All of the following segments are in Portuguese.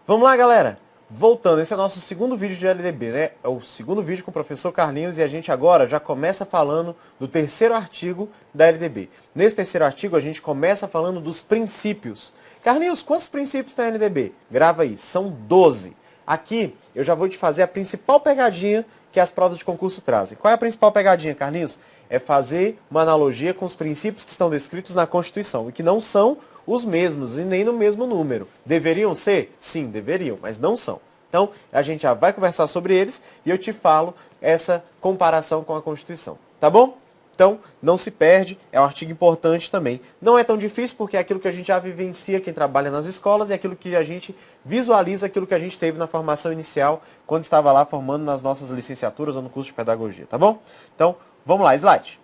Vamos lá, galera! Voltando, esse é o nosso segundo vídeo de LDB, né? É o segundo vídeo com o professor Carlinhos e a gente agora já começa falando do terceiro artigo da LDB. Nesse terceiro artigo a gente começa falando dos princípios. Carlinhos, quantos princípios tem a LDB? Grava aí, são 12. Aqui eu já vou te fazer a principal pegadinha que as provas de concurso trazem. Qual é a principal pegadinha, Carlinhos? É fazer uma analogia com os princípios que estão descritos na Constituição e que não são os mesmos e nem no mesmo número. Deveriam ser? Sim, deveriam, mas não são. Então, a gente já vai conversar sobre eles e eu te falo essa comparação com a Constituição. Tá bom? Então, não se perde, é um artigo importante também. Não é tão difícil porque é aquilo que a gente já vivencia quem trabalha nas escolas e é aquilo que a gente visualiza, aquilo que a gente teve na formação inicial quando estava lá formando nas nossas licenciaturas ou no curso de pedagogia, tá bom? Então, vamos lá, slide.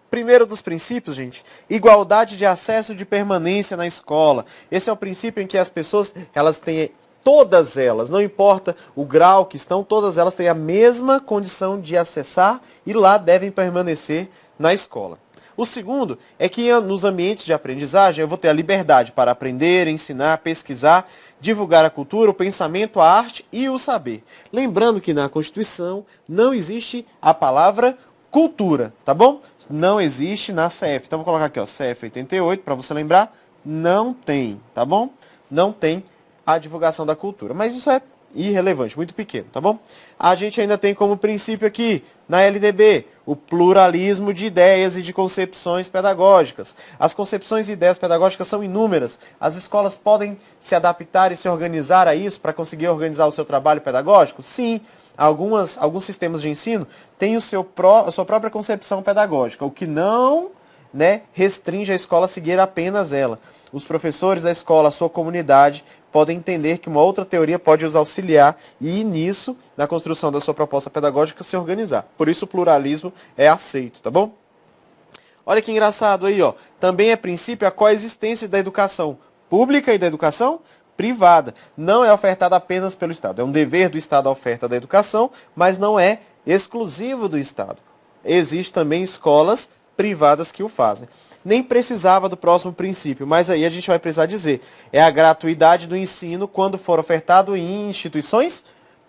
Primeiro dos princípios, gente, igualdade de acesso e de permanência na escola. Esse é o princípio em que as pessoas, elas têm, todas elas, não importa o grau que estão, todas elas têm a mesma condição de acessar e lá devem permanecer na escola. O segundo é que nos ambientes de aprendizagem eu vou ter a liberdade para aprender, ensinar, pesquisar, divulgar a cultura, o pensamento, a arte e o saber. Lembrando que na Constituição não existe a palavra cultura, tá bom? Não existe na CF. Então, vou colocar aqui, ó, CF 88, para você lembrar, não tem, tá bom? Não tem a divulgação da cultura. Mas isso é irrelevante, muito pequeno, tá bom? A gente ainda tem como princípio aqui, na LDB, o pluralismo de ideias e de concepções pedagógicas. As concepções e ideias pedagógicas são inúmeras. As escolas podem se adaptar e se organizar a isso para conseguir organizar o seu trabalho pedagógico? Sim. Alguns sistemas de ensino têm a sua própria concepção pedagógica, o que não, né, restringe a escola a seguir apenas ela. Os professores da escola, a sua comunidade, podem entender que uma outra teoria pode os auxiliar e, nisso, na construção da sua proposta pedagógica, se organizar. Por isso o pluralismo é aceito, tá bom? Olha que engraçado aí, ó. Também é princípio a coexistência da educação pública e da educação privada. Não é ofertada apenas pelo Estado. É um dever do Estado a oferta da educação, mas não é exclusivo do Estado. Existem também escolas privadas que o fazem. Nem precisava do próximo princípio, mas aí a gente vai precisar dizer. É a gratuidade do ensino quando for ofertado em instituições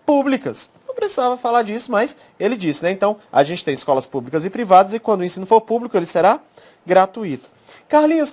públicas. Não precisava falar disso, mas ele disse, né? Então, a gente tem escolas públicas e privadas e quando o ensino for público, ele será gratuito. Carlinhos.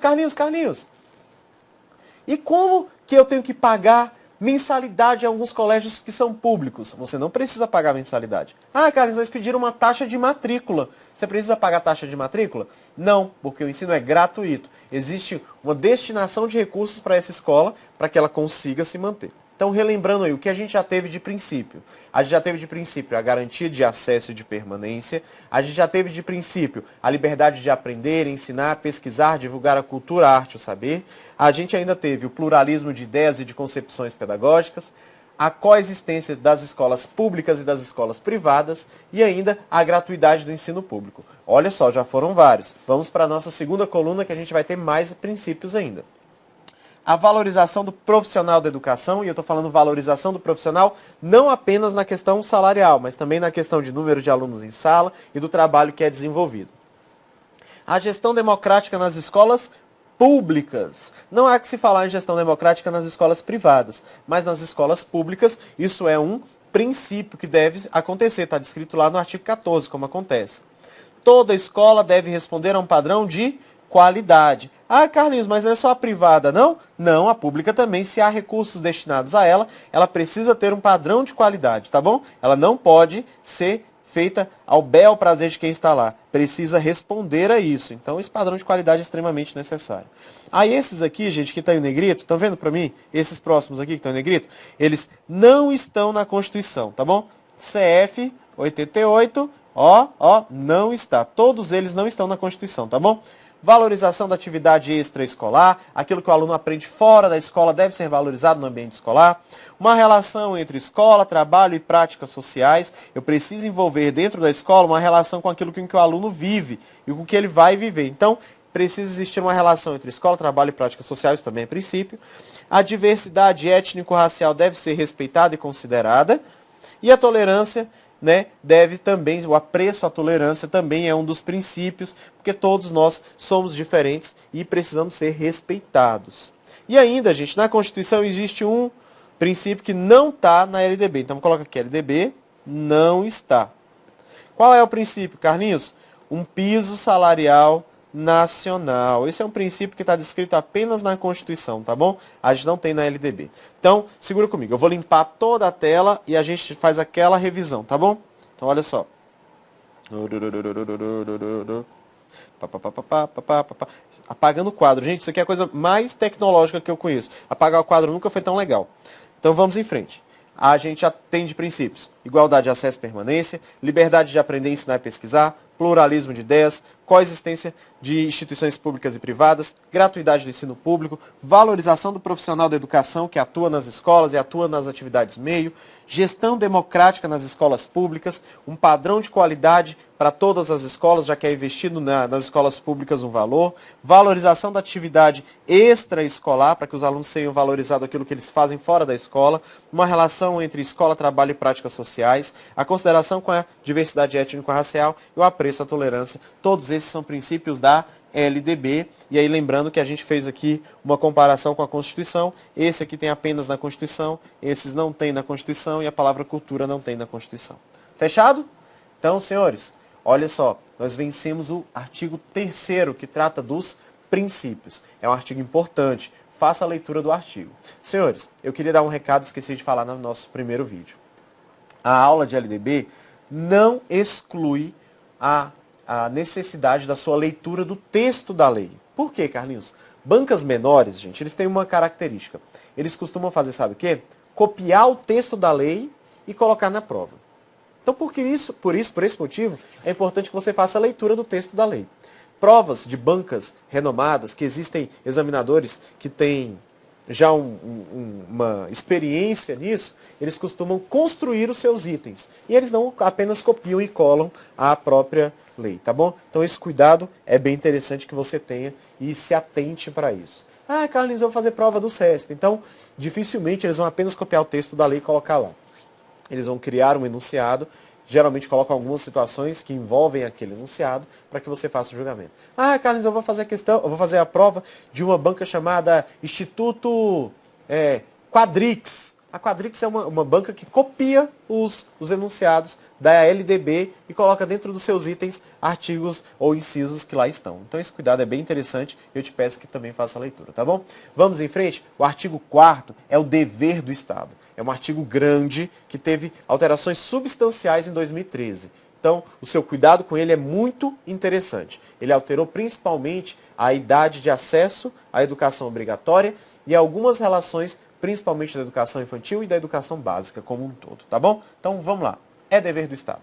E como que eu tenho que pagar mensalidade em alguns colégios que são públicos? Você não precisa pagar mensalidade. Ah, Carlos, eles pediram uma taxa de matrícula. Você precisa pagar taxa de matrícula? Não, porque o ensino é gratuito. Existe uma destinação de recursos para essa escola para que ela consiga se manter. Então, relembrando aí, o que a gente já teve de princípio? A gente já teve de princípio a garantia de acesso e de permanência. A gente já teve de princípio a liberdade de aprender, ensinar, pesquisar, divulgar a cultura, a arte, o saber. A gente ainda teve o pluralismo de ideias e de concepções pedagógicas, a coexistência das escolas públicas e das escolas privadas e ainda a gratuidade do ensino público. Olha só, já foram vários. Vamos para a nossa segunda coluna que a gente vai ter mais princípios ainda. A valorização do profissional da educação, e eu estou falando valorização do profissional não apenas na questão salarial, mas também na questão de número de alunos em sala e do trabalho que é desenvolvido. A gestão democrática nas escolas públicas. Não há que se falar em gestão democrática nas escolas privadas, mas nas escolas públicas isso é um princípio que deve acontecer, está descrito lá no artigo 14, como acontece. Toda escola deve responder a um padrão de qualidade. Ah, Carlinhos, mas é só a privada, não? Não, a pública também, se há recursos destinados a ela, ela precisa ter um padrão de qualidade, tá bom? Ela não pode ser feita ao bel prazer de quem está lá. Precisa responder a isso. Então, esse padrão de qualidade é extremamente necessário. Aí, esses aqui, gente, que estão em negrito, estão vendo para mim? Esses próximos aqui que estão em negrito, eles não estão na Constituição, tá bom? CF 88, não está. Todos eles não estão na Constituição, tá bom? Valorização da atividade extraescolar, aquilo que o aluno aprende fora da escola deve ser valorizado no ambiente escolar. Uma relação entre escola, trabalho e práticas sociais. Eu preciso envolver dentro da escola uma relação com aquilo que o aluno vive e com o que ele vai viver. Então, precisa existir uma relação entre escola, trabalho e práticas sociais, também é princípio. A diversidade étnico-racial deve ser respeitada e considerada. E a tolerância né, deve também, o apreço à tolerância também é um dos princípios, porque todos nós somos diferentes e precisamos ser respeitados. E ainda, gente, na Constituição existe um princípio que não está na LDB. Então, coloca aqui, LDB não está. Qual é o princípio, Carlinhos? Um piso salarial nacional. Esse é um princípio que está descrito apenas na Constituição, tá bom? A gente não tem na LDB. Então, segura comigo. Eu vou limpar toda a tela e a gente faz aquela revisão, tá bom? Então, olha só. Apagando o quadro. Gente, isso aqui é a coisa mais tecnológica que eu conheço. Apagar o quadro nunca foi tão legal. Então, vamos em frente. A gente atende princípios: igualdade de acesso e permanência, liberdade de aprender, ensinar e pesquisar, pluralismo de ideias, coexistência de instituições públicas e privadas, gratuidade do ensino público, valorização do profissional da educação que atua nas escolas e atua nas atividades meio, gestão democrática nas escolas públicas, um padrão de qualidade para todas as escolas, já que é investido nas escolas públicas um valor, valorização da atividade extraescolar, para que os alunos tenham valorizado aquilo que eles fazem fora da escola, uma relação entre escola, trabalho e práticas sociais, a consideração com a diversidade étnico-racial e o apreço à tolerância. Todos esses são princípios da LDB. E aí lembrando que a gente fez aqui uma comparação com a Constituição. Esse aqui tem apenas na Constituição, esses não tem na Constituição e a palavra cultura não tem na Constituição. Fechado? Então, senhores, olha só, nós vencemos o artigo 3º, que trata dos princípios. É um artigo importante. Faça a leitura do artigo. Senhores, eu queria dar um recado, esqueci de falar no nosso primeiro vídeo. A aula de LDB não exclui a necessidade da sua leitura do texto da lei. Por quê, Carlinhos? Bancas menores, gente, eles têm uma característica. Eles costumam fazer, sabe o quê? Copiar o texto da lei e colocar na prova. Então, por esse motivo, é importante que você faça a leitura do texto da lei. Provas de bancas renomadas, que existem examinadores que têm já uma experiência nisso, eles costumam construir os seus itens. E eles não apenas copiam e colam a própria lei, tá bom? Então esse cuidado é bem interessante que você tenha e se atente para isso. Ah, Carlinhos, eu vou fazer prova do CESP. Então, dificilmente eles vão apenas copiar o texto da lei e colocar lá. Eles vão criar um enunciado, geralmente colocam algumas situações que envolvem aquele enunciado para que você faça o julgamento. Ah, Carlinhos, eu vou fazer a prova de uma banca chamada Instituto Quadrix. A Quadrix é uma banca que copia os enunciados da LDB e coloca dentro dos seus itens artigos ou incisos que lá estão. Então esse cuidado é bem interessante e eu te peço que também faça a leitura, tá bom? Vamos em frente? O artigo 4º é o dever do Estado. É um artigo grande que teve alterações substanciais em 2013. Então, o seu cuidado com ele é muito interessante. Ele alterou principalmente a idade de acesso à educação obrigatória e algumas relações, principalmente da educação infantil e da educação básica como um todo, tá bom? Então, vamos lá. É dever do Estado.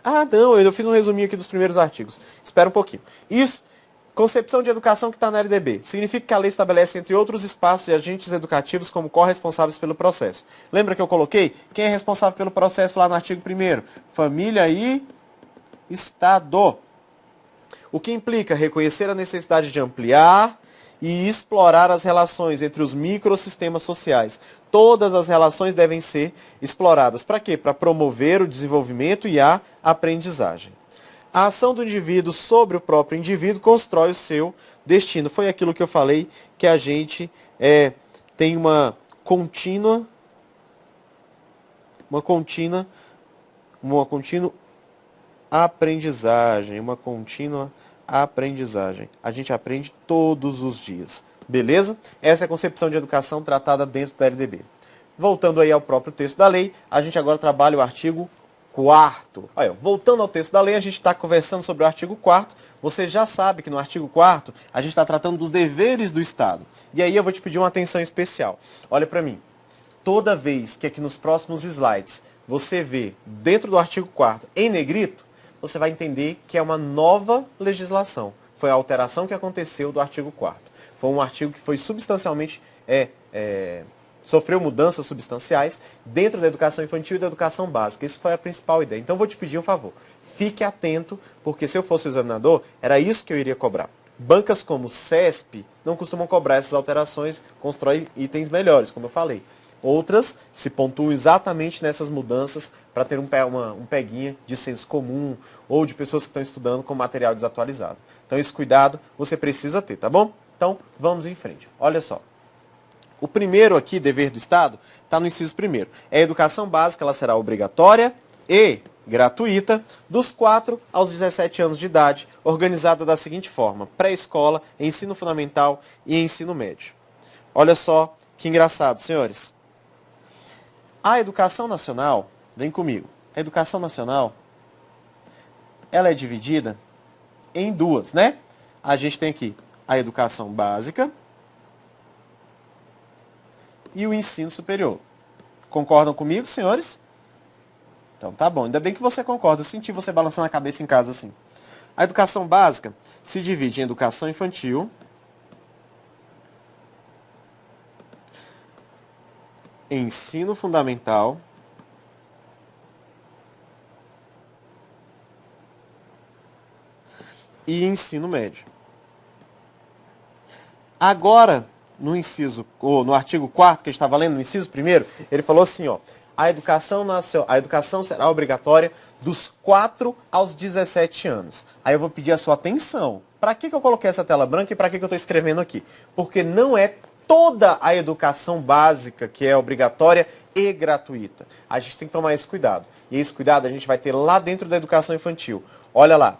Ah, não, eu fiz um resuminho aqui dos primeiros artigos. Espera um pouquinho. Isso, concepção de educação que está na LDB. Significa que a lei estabelece, entre outros espaços e agentes educativos, como corresponsáveis pelo processo. Lembra que eu coloquei? Quem é responsável pelo processo lá no artigo 1º? Família e Estado. O que implica reconhecer a necessidade de ampliar e explorar as relações entre os microsistemas sociais. Todas as relações devem ser exploradas. Para quê? Para promover o desenvolvimento e a aprendizagem. A ação do indivíduo sobre o próprio indivíduo constrói o seu destino. Foi aquilo que eu falei, que a gente tem uma contínua aprendizagem. A gente aprende todos os dias. Beleza? Essa é a concepção de educação tratada dentro da LDB. Voltando aí ao próprio texto da lei, a gente agora trabalha o artigo 4º. Olha, voltando ao texto da lei, a gente está conversando sobre o artigo 4º. Você já sabe que no artigo 4º a gente está tratando dos deveres do Estado. E aí eu vou te pedir uma atenção especial. Olha para mim. Toda vez que aqui nos próximos slides você vê dentro do artigo 4º em negrito, você vai entender que é uma nova legislação. Foi a alteração que aconteceu do artigo 4º. Foi um artigo que foi substancialmente sofreu mudanças substanciais dentro da educação infantil e da educação básica. Essa foi a principal ideia. Então, eu vou te pedir um favor. Fique atento, porque se eu fosse o examinador, era isso que eu iria cobrar. Bancas como o CESP não costumam cobrar essas alterações, constrói itens melhores, como eu falei. Outras se pontuam exatamente nessas mudanças para ter um peguinha de senso comum ou de pessoas que estão estudando com material desatualizado. Então esse cuidado você precisa ter, tá bom? Então vamos em frente. Olha só. O primeiro aqui, dever do Estado, está no inciso primeiro. É a educação básica, ela será obrigatória e gratuita dos 4 aos 17 anos de idade, organizada da seguinte forma: pré-escola, ensino fundamental e ensino médio. Olha só que engraçado, senhores. A educação nacional, vem comigo, a educação nacional, ela é dividida em duas, né? A gente tem aqui a educação básica e o ensino superior. Concordam comigo, senhores? Então tá bom, ainda bem que você concorda, eu senti você balançando a cabeça em casa assim. A educação básica se divide em educação infantil, ensino fundamental e ensino médio. Agora, no inciso, ou no artigo 4º que a gente estava lendo, no inciso 1º, ele falou assim, ó: a educação será obrigatória dos 4 aos 17 anos. Aí eu vou pedir a sua atenção. Para que eu coloquei essa tela branca e para que eu estou escrevendo aqui? Porque não é toda a educação básica que é obrigatória e gratuita. A gente tem que tomar esse cuidado. E esse cuidado a gente vai ter lá dentro da educação infantil. Olha lá.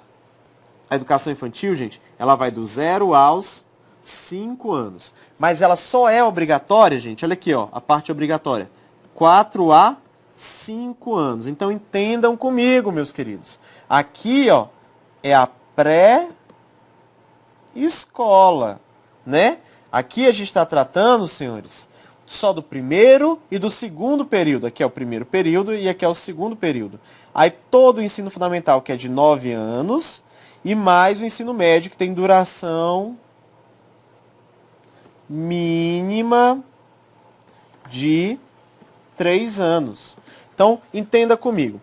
A educação infantil, gente, ela vai do 0 aos 5 anos. Mas ela só é obrigatória, gente, olha aqui, ó, a parte obrigatória. 4 a 5 anos. Então entendam comigo, meus queridos. Aqui, ó, é a pré-escola, né? Aqui a gente está tratando, senhores, só do primeiro e do segundo período. Aqui é o primeiro período e aqui é o segundo período. Aí todo o ensino fundamental, que é de 9 anos, e mais o ensino médio, que tem duração mínima de 3 anos. Então, entenda comigo.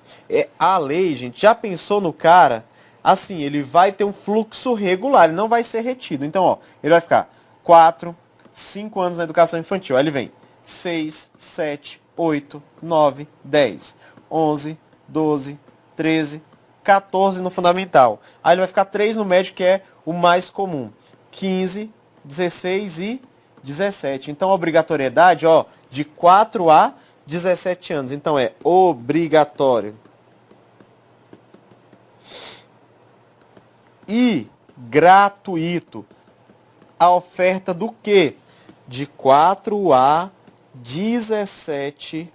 A lei, gente, já pensou no cara, assim, ele vai ter um fluxo regular, ele não vai ser retido. Então, ó, ele vai ficar 4, 5 anos na educação infantil. Aí ele vem 6, 7, 8, 9, 10, 11, 12, 13, 14 no fundamental. Aí ele vai ficar 3 no médio, que é o mais comum. 15, 16 e 17. Então, a obrigatoriedade, ó, de 4 a 17 anos. Então, é obrigatório e gratuito. A oferta do quê? De 4 a 17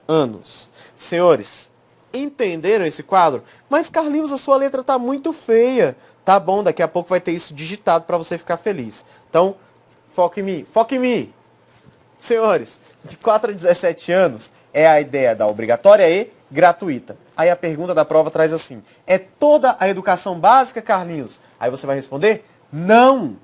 anos. Senhores, entenderam esse quadro? Mas, Carlinhos, a sua letra tá muito feia. Tá bom, daqui a pouco vai ter isso digitado para você ficar feliz. Então, foca em mim. Foca em mim. Senhores, de 4 a 17 anos é a ideia da obrigatória e gratuita. Aí a pergunta da prova traz assim: é toda a educação básica, Carlinhos? Aí você vai responder: não.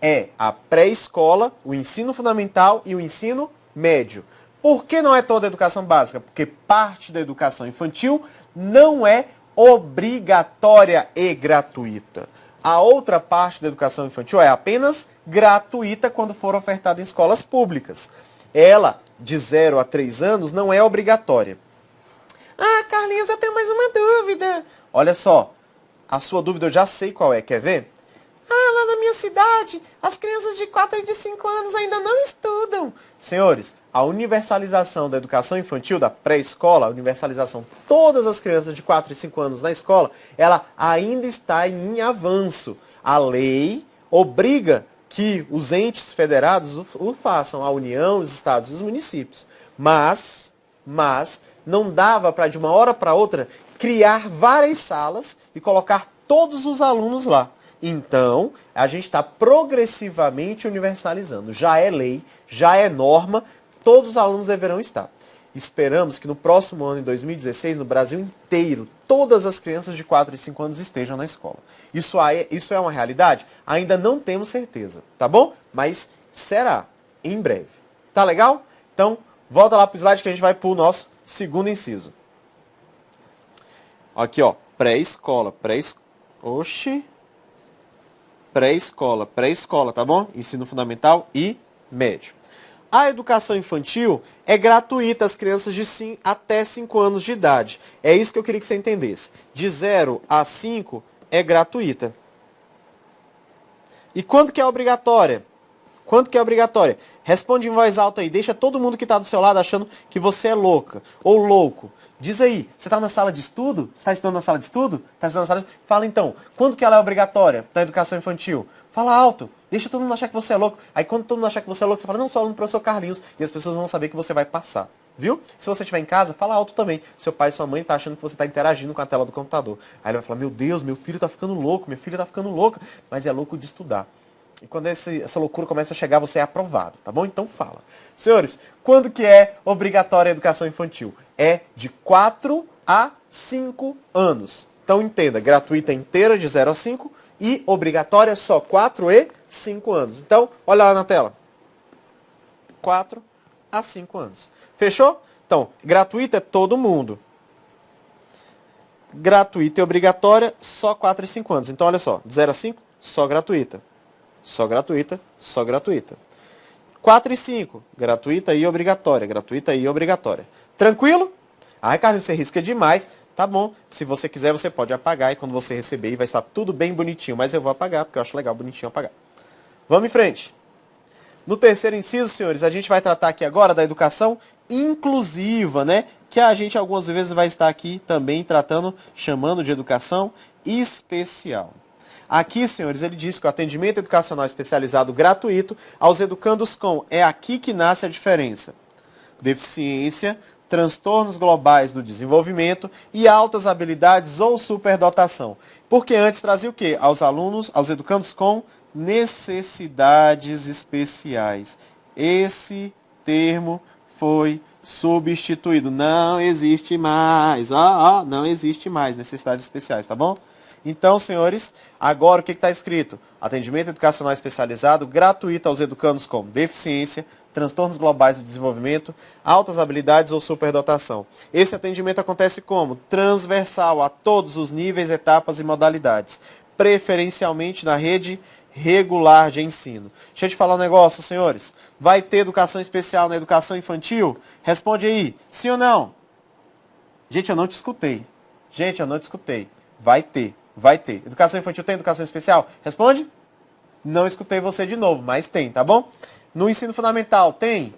É a pré-escola, o ensino fundamental e o ensino médio. Por que não é toda a educação básica? Porque parte da educação infantil não é obrigatória e gratuita. A outra parte da educação infantil é apenas gratuita quando for ofertada em escolas públicas. Ela, de 0 a 3 anos, não é obrigatória. Ah, Carlinhos, eu tenho mais uma dúvida. Olha só, a sua dúvida eu já sei qual é, quer ver? Ah, lá na minha cidade, as crianças de 4 e de 5 anos ainda não estudam. Senhores, a universalização da educação infantil, da pré-escola, a universalização de todas as crianças de 4 e 5 anos na escola, ela ainda está em avanço. A lei obriga que os entes federados o façam, a União, os estados e os municípios. Mas não dava para, de uma hora para outra, criar várias salas e colocar todos os alunos lá. Então, a gente está progressivamente universalizando. Já é lei, já é norma, todos os alunos deverão estar. Esperamos que no próximo ano, em 2016, no Brasil inteiro, todas as crianças de 4 e 5 anos estejam na escola. Isso é uma realidade? Ainda não temos certeza, tá bom? Mas será, em breve. Tá legal? Então, volta lá para o slide que a gente vai para o nosso segundo inciso. Aqui, ó, pré-escola, pré-escola, tá bom? Ensino fundamental e médio. A educação infantil é gratuita às crianças de até 5 anos de idade. É isso que eu queria que você entendesse. De 0 a 5 é gratuita. E quando que é obrigatória? Quando que é obrigatória? Responde em voz alta aí. Deixa todo mundo que está do seu lado achando que você é louca ou louco. Diz aí, você está na sala de estudo? Você está estudando na sala de estudo? Tá estudando na sala de... Fala então, quando que ela é obrigatória na educação infantil? Fala alto, deixa todo mundo achar que você é louco. Aí quando todo mundo achar que você é louco, você fala, não, sou aluno do professor Carlinhos. E as pessoas vão saber que você vai passar. Viu? Se você estiver em casa, fala alto também. Seu pai e sua mãe tá achando que você está interagindo com a tela do computador. Aí ele vai falar, meu Deus, meu filho está ficando louco, minha filha está ficando louca. Mas é louco de estudar. E quando essa loucura começa a chegar, você é aprovado, tá bom? Então fala. Senhores, quando que é obrigatória a educação infantil? É de 4 a 5 anos. Então entenda, gratuita inteira de 0 a 5 e obrigatória só 4 e 5 anos. Então, olha lá na tela. 4 a 5 anos. Fechou? Então, gratuita é todo mundo. Gratuita e obrigatória, só 4 e 5 anos. Então, olha só, de 0 a 5, só gratuita. Só gratuita, só gratuita. 4 e 5, gratuita e obrigatória, gratuita e obrigatória. Tranquilo? Ai, Carlos, você risca demais. Tá bom, se você quiser, você pode apagar e quando você receber vai estar tudo bem bonitinho. Mas eu vou apagar, porque eu acho legal, bonitinho apagar. Vamos em frente. No terceiro inciso, senhores, a gente vai tratar aqui agora da educação inclusiva, né? Que a gente algumas vezes vai estar aqui também tratando, chamando de educação especial. Aqui, senhores, ele diz que o atendimento educacional especializado gratuito aos educandos com, é aqui que nasce a diferença, deficiência, transtornos globais do desenvolvimento e altas habilidades ou superdotação. Porque antes trazia o quê? Aos alunos, aos educandos com necessidades especiais. Esse termo foi substituído. Não existe mais. Não existe mais necessidades especiais, tá bom? Então, senhores, agora o que está escrito? Atendimento educacional especializado gratuito aos educandos com deficiência, transtornos globais do desenvolvimento, altas habilidades ou superdotação. Esse atendimento acontece como? Transversal a todos os níveis, etapas e modalidades, preferencialmente na rede regular de ensino. Deixa eu te falar um negócio, senhores. Vai ter educação especial na educação infantil? Responde aí, sim ou não? Gente, eu não te escutei. Gente, eu não te escutei. Vai ter. Vai ter. Educação infantil tem educação especial? Responde. Não escutei você de novo, mas tem, tá bom? No ensino fundamental, tem?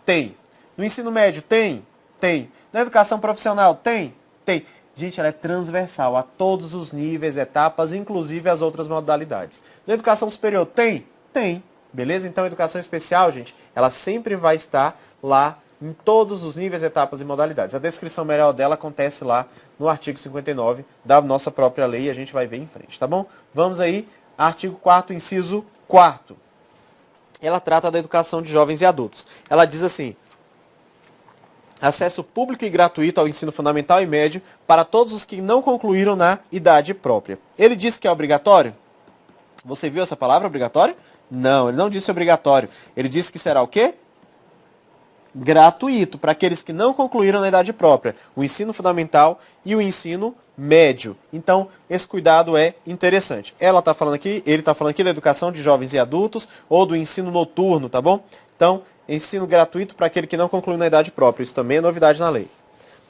Tem. No ensino médio, tem? Tem. Na educação profissional, tem? Tem. Gente, ela é transversal a todos os níveis, etapas, inclusive as outras modalidades. Na educação superior, tem? Tem. Beleza? Então, a educação especial, gente, ela sempre vai estar lá em todos os níveis, etapas e modalidades. A descrição melhor dela acontece lá no artigo 59 da nossa própria lei e a gente vai ver em frente, tá bom? Vamos aí, artigo 4º, inciso 4º. Ela trata da educação de jovens e adultos. Ela diz assim: acesso público e gratuito ao ensino fundamental e médio para todos os que não concluíram na idade própria. Ele disse que é obrigatório? Você viu essa palavra, obrigatório? Não, ele não disse obrigatório. Ele disse que será o quê? Gratuito para aqueles que não concluíram na idade própria, o ensino fundamental e o ensino médio. Então, esse cuidado é interessante. Ela está falando aqui, ele está falando aqui da educação de jovens e adultos ou do ensino noturno, tá bom? Então, ensino gratuito para aquele que não concluiu na idade própria. Isso também é novidade na lei.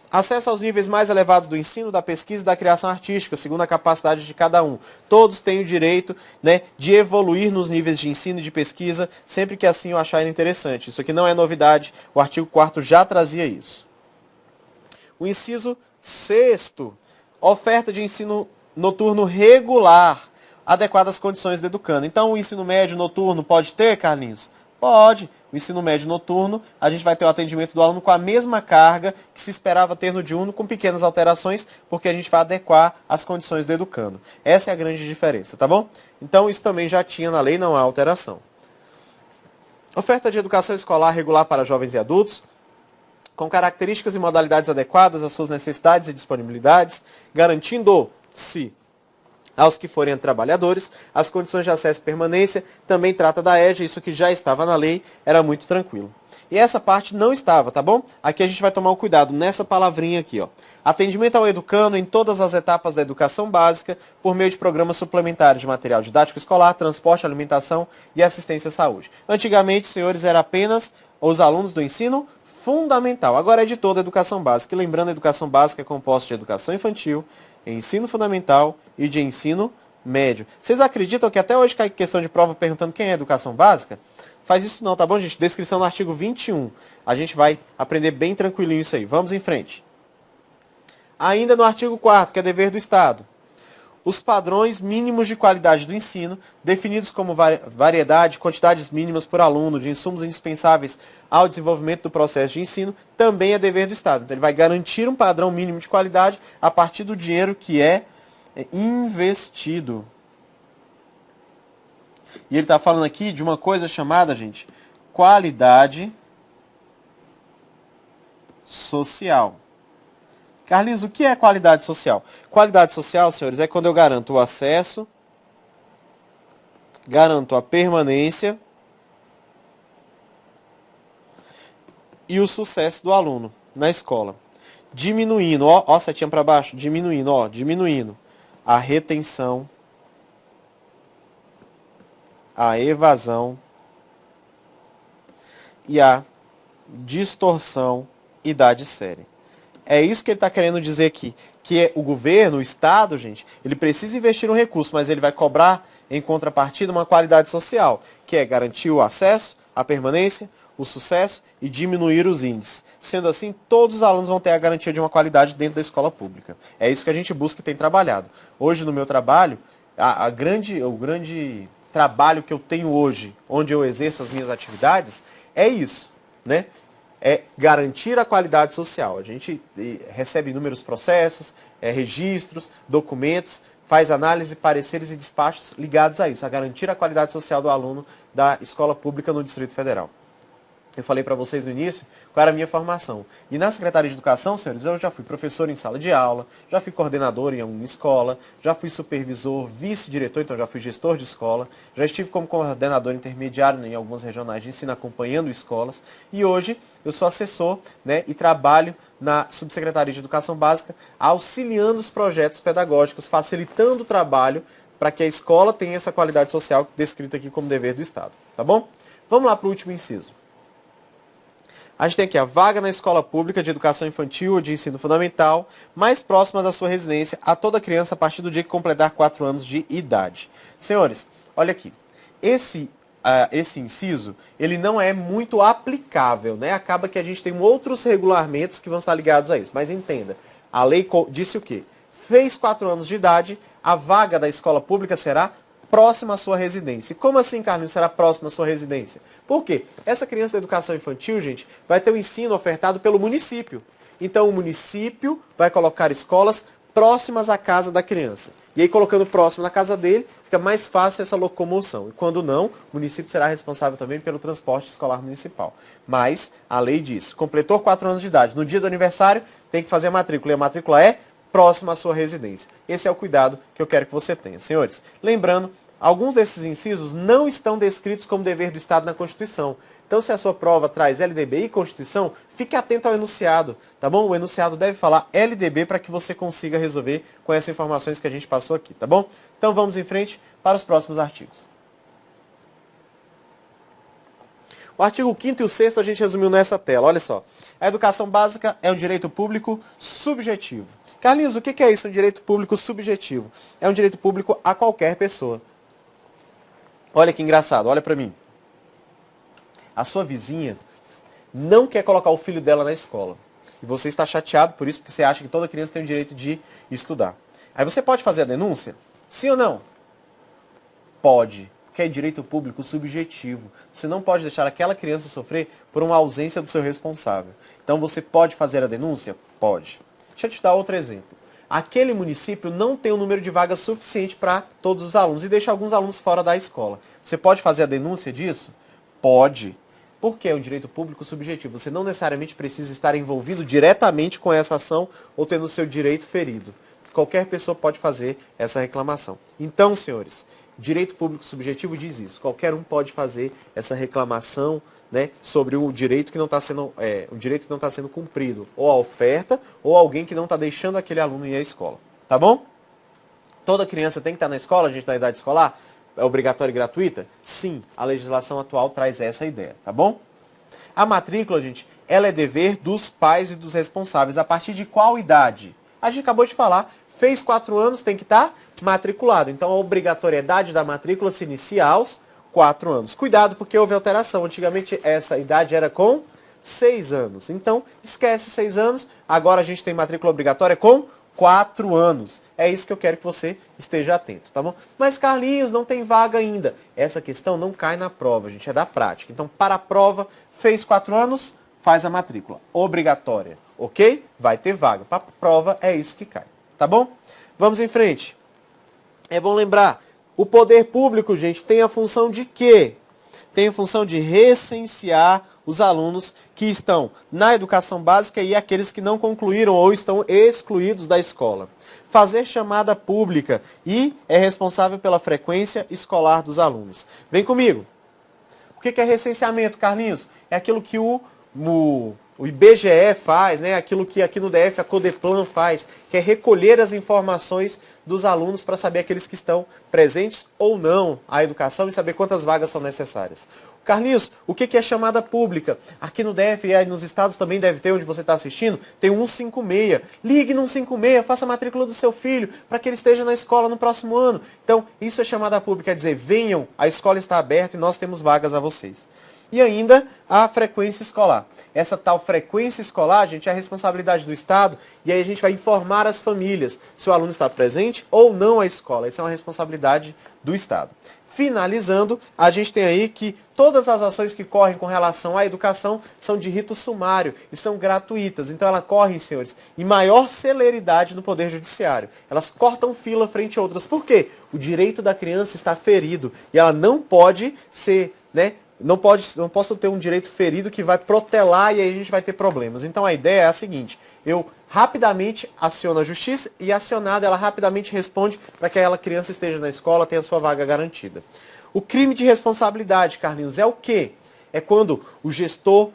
Acesso aos níveis mais elevados do ensino, da pesquisa e da criação artística, segundo a capacidade de cada um. Todos têm o direito, né, de evoluir nos níveis de ensino e de pesquisa, sempre que assim o acharem interessante. Isso aqui não é novidade, o artigo 4º já trazia isso. O inciso 6º, oferta de ensino noturno regular, adequada às condições do educando. Então, o ensino médio noturno pode ter, Carlinhos? Pode. O ensino médio noturno, a gente vai ter o atendimento do aluno com a mesma carga que se esperava ter no diurno, com pequenas alterações, porque a gente vai adequar as condições do educando. Essa é a grande diferença, tá bom? Então, isso também já tinha na lei, não há alteração. Oferta de educação escolar regular para jovens e adultos, com características e modalidades adequadas às suas necessidades e disponibilidades, garantindo-se aos que forem trabalhadores, as condições de acesso e permanência, também trata da EJA, isso que já estava na lei, era muito tranquilo. E essa parte não estava, tá bom? Aqui a gente vai tomar um cuidado nessa palavrinha aqui, ó. Atendimento ao educando em todas as etapas da educação básica, por meio de programas suplementares de material didático escolar, transporte, alimentação e assistência à saúde. Antigamente, senhores, era apenas Os alunos do ensino fundamental. Agora é de toda a educação básica. E lembrando, a educação básica é composta de educação infantil, ensino fundamental e de ensino médio. Vocês acreditam que até hoje cai questão de prova perguntando quem é educação básica? Faz isso não, tá bom, gente? Descrição no artigo 21. A gente vai aprender bem tranquilinho isso aí. Vamos em frente. Ainda no artigo 4º, que é dever do Estado. Os padrões mínimos de qualidade do ensino, definidos como variedade, quantidades mínimas por aluno de insumos indispensáveis ao desenvolvimento do processo de ensino, também é dever do Estado. Então, ele vai garantir um padrão mínimo de qualidade a partir do dinheiro que é investido. E ele está falando aqui de uma coisa chamada, gente, qualidade social. Carlinhos, o que é qualidade social? Qualidade social, senhores, é quando eu garanto o acesso, garanto a permanência e o sucesso do aluno na escola. Diminuindo, ó setinha para baixo, diminuindo a retenção, a evasão e a distorção idade séria. É isso que ele está querendo dizer aqui, que o governo, o Estado, gente, ele precisa investir um recurso, mas ele vai cobrar em contrapartida uma qualidade social, que é garantir o acesso, a permanência, o sucesso e diminuir os índices. Sendo assim, todos os alunos vão ter a garantia de uma qualidade dentro da escola pública. É isso que a gente busca e tem trabalhado. Hoje, no meu trabalho, o grande trabalho que eu tenho hoje, onde eu exerço as minhas atividades, é isso, né? É garantir a qualidade social. A gente recebe inúmeros processos, registros, documentos, faz análise, pareceres e despachos ligados a isso, a garantir a qualidade social do aluno da escola pública no Distrito Federal. Eu falei para vocês no início qual era a minha formação. E na Secretaria de Educação, senhores, eu já fui professor em sala de aula, já fui coordenador em uma escola, já fui supervisor, vice-diretor, então já fui gestor de escola, já estive como coordenador intermediário em algumas regionais de ensino, acompanhando escolas, e hoje eu sou assessor, né, e trabalho na Subsecretaria de Educação Básica, auxiliando os projetos pedagógicos, facilitando o trabalho para que a escola tenha essa qualidade social descrita aqui como dever do Estado. Tá bom? Vamos lá para o último inciso. A gente tem aqui a vaga na escola pública de educação infantil ou de ensino fundamental, mais próxima da sua residência, a toda criança a partir do dia que completar 4 anos de idade. Senhores, olha aqui. Esse inciso, ele não é muito aplicável, né? Acaba que a gente tem outros regulamentos que vão estar ligados a isso. Mas entenda, a lei disse o quê? Fez 4 anos de idade, a vaga da escola pública será próxima à sua residência. Como assim, Carlinhos, será próxima à sua residência? Por quê? Essa criança da educação infantil, gente, vai ter o ensino ofertado pelo município. Então, o município vai colocar escolas próximas à casa da criança. E aí, colocando próximo na casa dele, fica mais fácil essa locomoção. E quando não, o município será responsável também pelo transporte escolar municipal. Mas, a lei diz, completou 4 anos de idade, no dia do aniversário, tem que fazer a matrícula. E a matrícula é próximo à sua residência. Esse é o cuidado que eu quero que você tenha. Senhores, lembrando, alguns desses incisos não estão descritos como dever do Estado na Constituição. Então, se a sua prova traz LDB e Constituição, fique atento ao enunciado, tá bom? O enunciado deve falar LDB para que você consiga resolver com essas informações que a gente passou aqui, tá bom? Então, vamos em frente para os próximos artigos. O artigo 5º e o 6º a gente resumiu nessa tela, olha só. A educação básica é um direito público subjetivo. Carlinhos, o que é isso, um direito público subjetivo? É um direito público a qualquer pessoa. Olha que engraçado, olha para mim. A sua vizinha não quer colocar o filho dela na escola. E você está chateado por isso, porque você acha que toda criança tem o direito de estudar. Aí você pode fazer a denúncia? Sim ou não? Pode, porque é direito público subjetivo. Você não pode deixar aquela criança sofrer por uma ausência do seu responsável. Então você pode fazer a denúncia? Pode. Deixa eu te dar outro exemplo. Aquele município não tem um número de vagas suficiente para todos os alunos e deixa alguns alunos fora da escola. Você pode fazer a denúncia disso? Pode. Porque é um direito público subjetivo. Você não necessariamente precisa estar envolvido diretamente com essa ação ou tendo o seu direito ferido. Qualquer pessoa pode fazer essa reclamação. Então, senhores, direito público subjetivo diz isso. Qualquer um pode fazer essa reclamação, né, sobre o direito que não está sendo cumprido, ou a oferta, ou alguém que não está deixando aquele aluno ir à escola. Tá bom? Toda criança tem que estar na escola, a gente na idade escolar? É obrigatória e gratuita? Sim, a legislação atual traz essa ideia, tá bom? A matrícula, gente, ela é dever dos pais e dos responsáveis. A partir de qual idade? A gente acabou de falar, fez 4 anos, tem que estar matriculado. Então, a obrigatoriedade da matrícula se inicia aos 4 anos. Cuidado, porque houve alteração. Antigamente, essa idade era com 6 anos. Então, esquece 6 anos. Agora, a gente tem matrícula obrigatória com 4 anos. É isso que eu quero que você esteja atento, tá bom? Mas, Carlinhos, não tem vaga ainda. Essa questão não cai na prova, gente, é da prática. Então, para a prova, fez 4 anos, faz a matrícula obrigatória, ok? Vai ter vaga. Para a prova, é isso que cai, tá bom? Vamos em frente. É bom lembrar, o poder público, gente, tem a função de quê? Tem a função de recensear os alunos que estão na educação básica e aqueles que não concluíram ou estão excluídos da escola. Fazer chamada pública e é responsável pela frequência escolar dos alunos. Vem comigo. O que é recenseamento, Carlinhos? É aquilo que o IBGE faz, né? Aquilo que aqui no DF a Codeplan faz, que é recolher as informações dos alunos para saber aqueles que estão presentes ou não à educação e saber quantas vagas são necessárias. Carlinhos, o que é chamada pública? Aqui no DF e aí nos estados também deve ter, onde você está assistindo, tem um 156. Ligue no 156, faça a matrícula do seu filho para que ele esteja na escola no próximo ano. Então, isso é chamada pública, quer dizer, venham, a escola está aberta e nós temos vagas a vocês. E ainda a frequência escolar. Essa tal frequência escolar, gente, é a responsabilidade do Estado e aí a gente vai informar as famílias se o aluno está presente ou não à escola. Isso é uma responsabilidade do Estado. Finalizando, a gente tem aí que todas as ações que correm com relação à educação são de rito sumário e são gratuitas. Então elas correm, senhores, em maior celeridade no Poder Judiciário. Elas cortam fila frente a outras. Por quê? O direito da criança está ferido e ela não pode ser, né? Não posso ter um direito ferido que vai protelar e aí a gente vai ter problemas. Então a ideia é a seguinte, eu rapidamente aciono a justiça e acionada ela rapidamente responde para que aquela criança esteja na escola, tenha sua vaga garantida. O crime de responsabilidade, Carlinhos, é o quê? É quando o gestor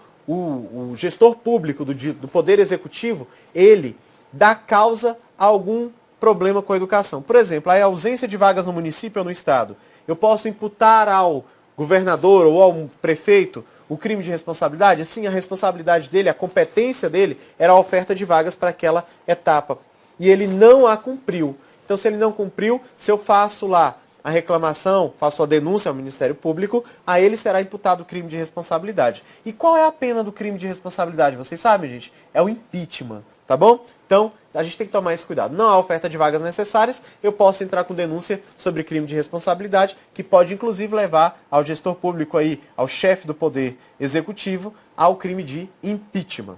público do Poder Executivo, ele dá causa a algum problema com a educação. Por exemplo, a ausência de vagas no município ou no estado. Eu posso imputar ao governador ou ao prefeito o crime de responsabilidade? Sim, a responsabilidade dele, a competência dele era a oferta de vagas para aquela etapa. E ele não a cumpriu. Então, se ele não cumpriu, se eu faço lá a reclamação, faço a denúncia ao Ministério Público, a ele será imputado o crime de responsabilidade. E qual é a pena do crime de responsabilidade? Vocês sabem, gente? É o impeachment, tá bom? Então, a gente tem que tomar esse cuidado. Não há oferta de vagas necessárias, eu posso entrar com denúncia sobre crime de responsabilidade, que pode inclusive levar ao gestor público aí, ao chefe do Poder Executivo, ao crime de impeachment.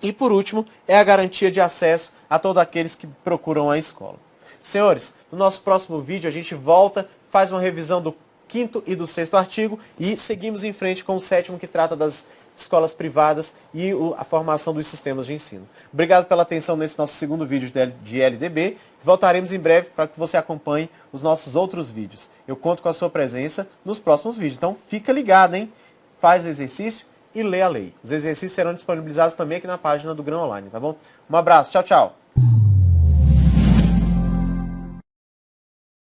E por último, é a garantia de acesso a todos aqueles que procuram a escola. Senhores, no nosso próximo vídeo a gente volta, faz uma revisão do 5º e do 6º artigo e seguimos em frente com o 7º, que trata das escolas privadas e a formação dos sistemas de ensino. Obrigado pela atenção nesse nosso segundo vídeo de LDB. Voltaremos em breve para que você acompanhe os nossos outros vídeos. Eu conto com a sua presença nos próximos vídeos. Então fica ligado, hein? Faz o exercício e lê a lei. Os exercícios serão disponibilizados também aqui na página do Grão Online, tá bom? Um abraço, tchau, tchau!